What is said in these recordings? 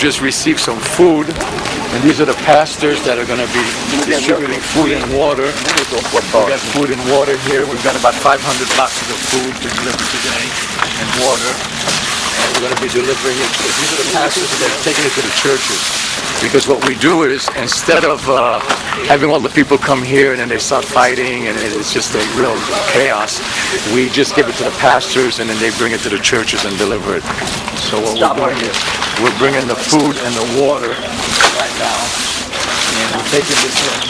just received some food, and these are the pastors that are going to be distributing food and water. We've got food and water here. We've got about 500 boxes of food to deliver today and water. And we're going to be delivering it. These are the pastors that are taking it to the churches. Because what we do is, instead of having all the people come here and then they start fighting and it's just a real chaos, we just give it to the pastors and then they bring it to the churches and deliver it. So what we're doing is, we're bringing the food and the water right now, and we're taking this in.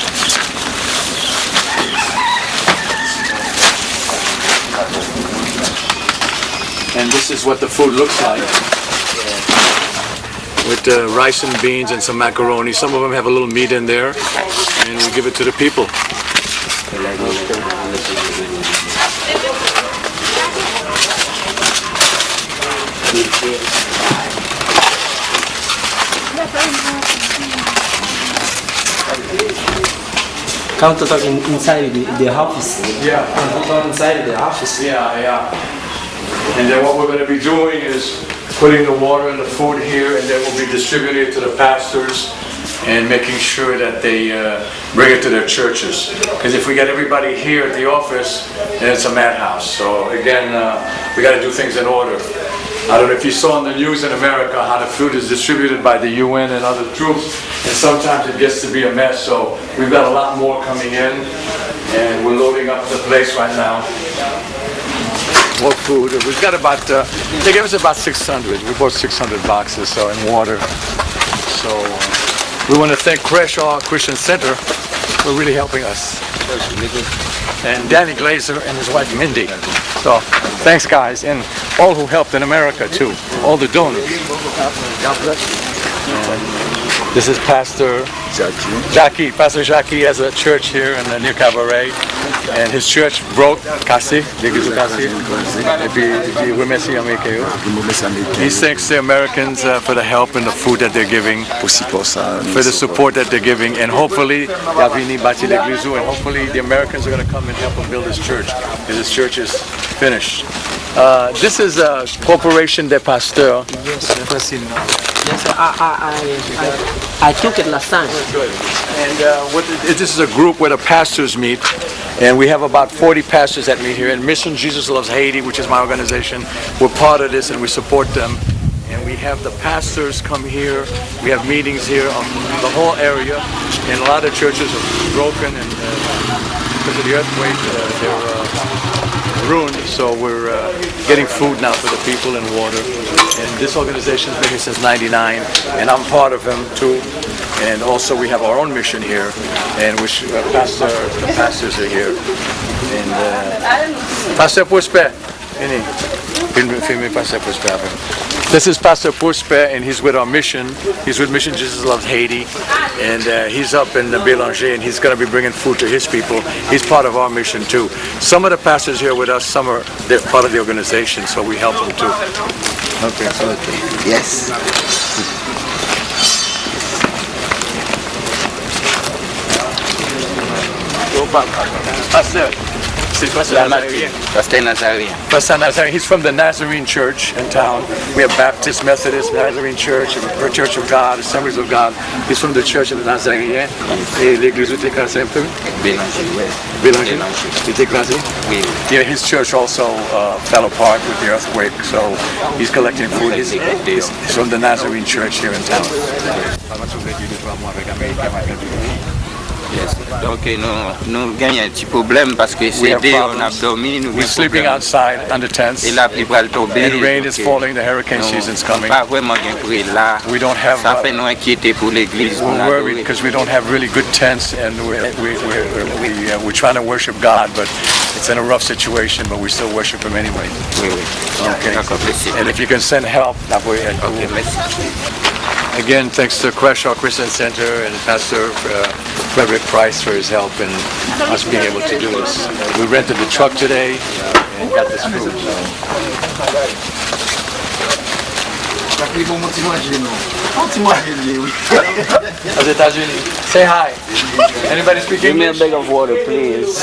And this is what the food looks like. With rice and beans and some macaroni. Some of them have a little meat in there, and we give it to the people. Come to talk inside the office. Yeah. Come to talk inside the office. Yeah. And then what we're going to be doing is putting the water and the food here, and then we'll be distributing it to the pastors and making sure that they bring it to their churches. Because if we get everybody here at the office, then it's a madhouse. So again, we got to do things in order. I don't know if you saw in the news in America how the food is distributed by the UN and other troops, and sometimes it gets to be a mess. So we've got a lot more coming in, and we're loading up the place right now. More food. We've got about, they gave us about 600. We bought 600 boxes, so, and water. So we want to thank Creshaw Christian Center for really helping us. And Danny Glazer and his wife Mindy. So thanks guys, and all who helped in America too, all the donors. And this is Pastor Jackie. Pastor Jackie has a church here in the New Cabaret, and his church broke. Cassie, he thanks the Americans for the help and the food that they're giving, for the support that they're giving, and hopefully, and hopefully the Americans are going to come and help him build his church, because his church is finished. This is a Corporation des Pasteurs. Yes, I took it last time. Good. And this is a group where the pastors meet, and we have about 40 pastors that meet here. And Mission Jesus Loves Haiti, which is my organization, we're part of this and we support them. And we have the pastors come here. We have meetings here on the whole area, and a lot of churches are broken, and because of the earthquake, they're ruined. So we're getting food now for the people and water. And this organization's been here since '99, and I'm part of them too. And also we have our own mission here, and which the pastors are here. And Pastor Puspe, this is Pastor Puspe, and he's with our mission. He's with Mission Jesus Loves Haiti, and he's up in Bélanger, and he's going to be bringing food to his people. He's part of our mission too. Some of the pastors here with us, some are part of the organization, so we help them too. Okay, absolutely. Yes. Pastor. Pastor Nazarene. He's from the Nazarene Church in town. We have Baptist, Methodist, Nazarene Church, Church of God, Assemblies of God. He's from the Church of the Nazarene. Et l'église était écrasée un peu? Bélanger. Il était écrasé? Oui. Yeah, his church also fell apart with the earthquake, so he's collecting food. He's from the Nazarene Church here in town. Yes. Donc nous gagnons un petit problème parce que c'est dès on a dormi, nous we're sleeping outside under tents. Et la pluie va tomber. And rain is falling. The hurricane season's coming. Pas vraiment bien là. We don't have. Ça fait nous inquiéter pour l'église. We're worried because we don't have really good tents, and we're trying to worship God, but it's in a rough situation. But we still worship Him anyway. Oui, oui. Okay. And if you can send help, that way. Okay, merci. Again, thanks to Creshaw Christian Center and Pastor Frederick Price for his help in us being able to do this. We rented the truck today and got this food. Aux États-Unis. Say hi. Anybody speak English? Give me a bag of water, please.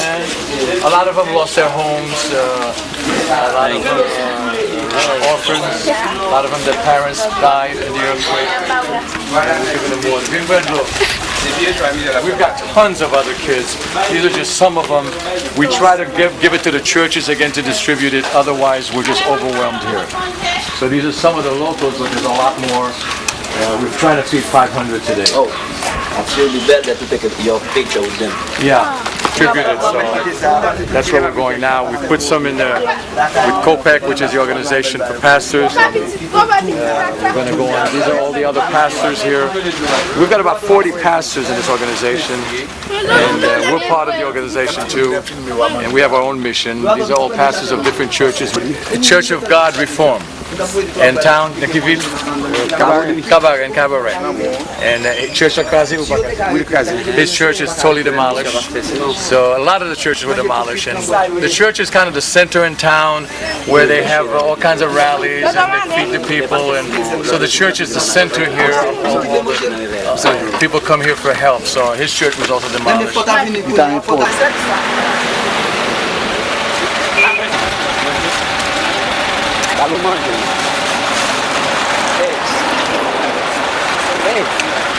A lot of them lost their homes. A lot of them orphans. A lot of them, their parents died in the earthquake. We're giving them water. We've got tons of other kids. These are just some of them. We try to give it to the churches again to distribute it. Otherwise, we're just overwhelmed here. So these are some of the locals, but there's a lot more. We're trying to feed 500 today. Oh, it's really bad that you take your picture with them. Yeah, distributed. So that's where we're going now. We put some in there with COPEC, which is the organization for pastors. We're going to go on. These are all the other pastors here. We've got about 40 pastors in this organization, and we're part of the organization too. And we have our own mission. These are all pastors of different churches. The Church of God Reform. In town, Cabaret. And Church of Kazi, his church is totally demolished. So a lot of the churches were demolished. And the church is kind of the center in town where they have all kinds of rallies and they feed the people. And so the church is the center here. So people come here for help. So his church was also demolished.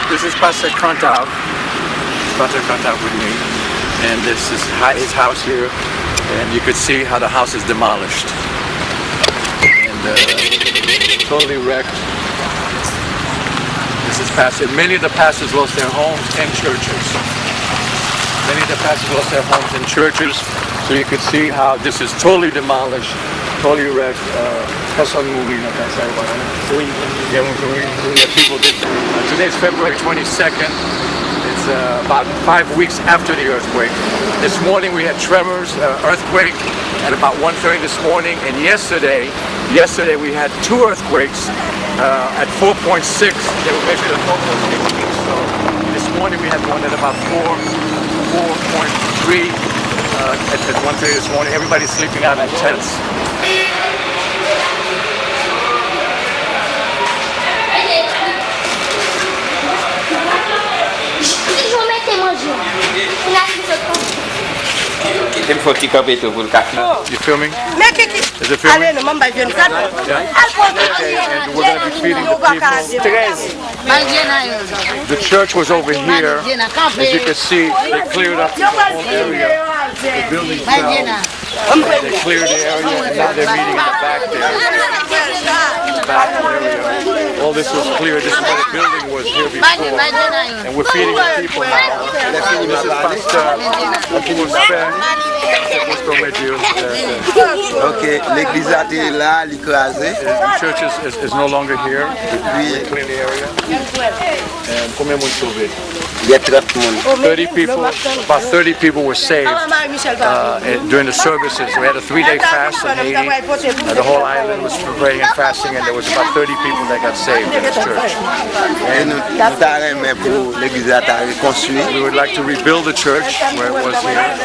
This is Pastor Contav. Pastor Contav with me, and this is his house here, and you could see how the house is demolished and totally wrecked. This is Pastor. Many of the pastors lost their homes and churches. Many of the pastors lost their homes and churches, so you could see how this is totally demolished. Totally wrecked. Today's February 22nd. It's about 5 weeks after the earthquake. This morning we had tremors, earthquake at about 1:30 this morning, and yesterday we had 2 earthquakes at 4.6. They were measured at 4.6. So this morning we had one at about 4.3 at 1:30 this morning. Everybody's sleeping out in tents. Il faut petit copé pour le café. You filming? Is it filming? Yeah. And we're going to be feeding the people. The church was over here. As you can see, they cleared up the whole area. The building fell. They cleared the area, and now they're meeting in the back there. In the back area. All this was cleared. This is where the building was here before. And we're feeding the people now. This is Pastor. Ok, l'église a été là, l'écrasée. The church is no longer here. We clean the area. And combien de monde sauvé? Il y a 30 personnes. 30 people, about 30 people were saved during the services. We had a 3-day fast in Haiti. The whole island was praying and fasting, and there was about 30 people that got saved in this church. And we would like to rebuild the church where it was here.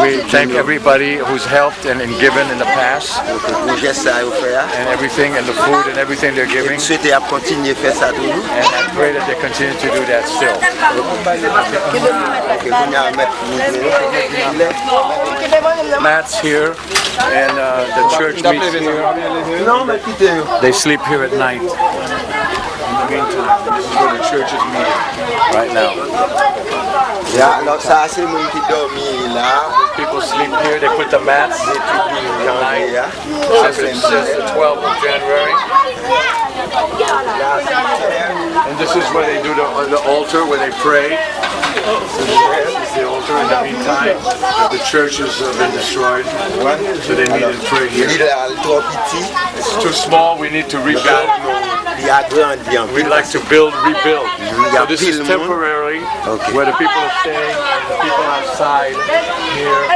We thank everybody who's helped and given in the past, and everything, and the food and everything they're giving. And I pray that they continue to do that still. Matt's here, and the church meets here. They sleep here at night. In the meantime, this is where the church is meeting right now. People sleep here. They put the mats at night. Since the 12th of January. And this is where they do the altar, where they pray. This is the altar. In the meantime, the church has been destroyed, so they need to pray here. It's too small. We need to rebuild. We'd like to rebuild. So this is temporary, where the people are staying, and the people outside here.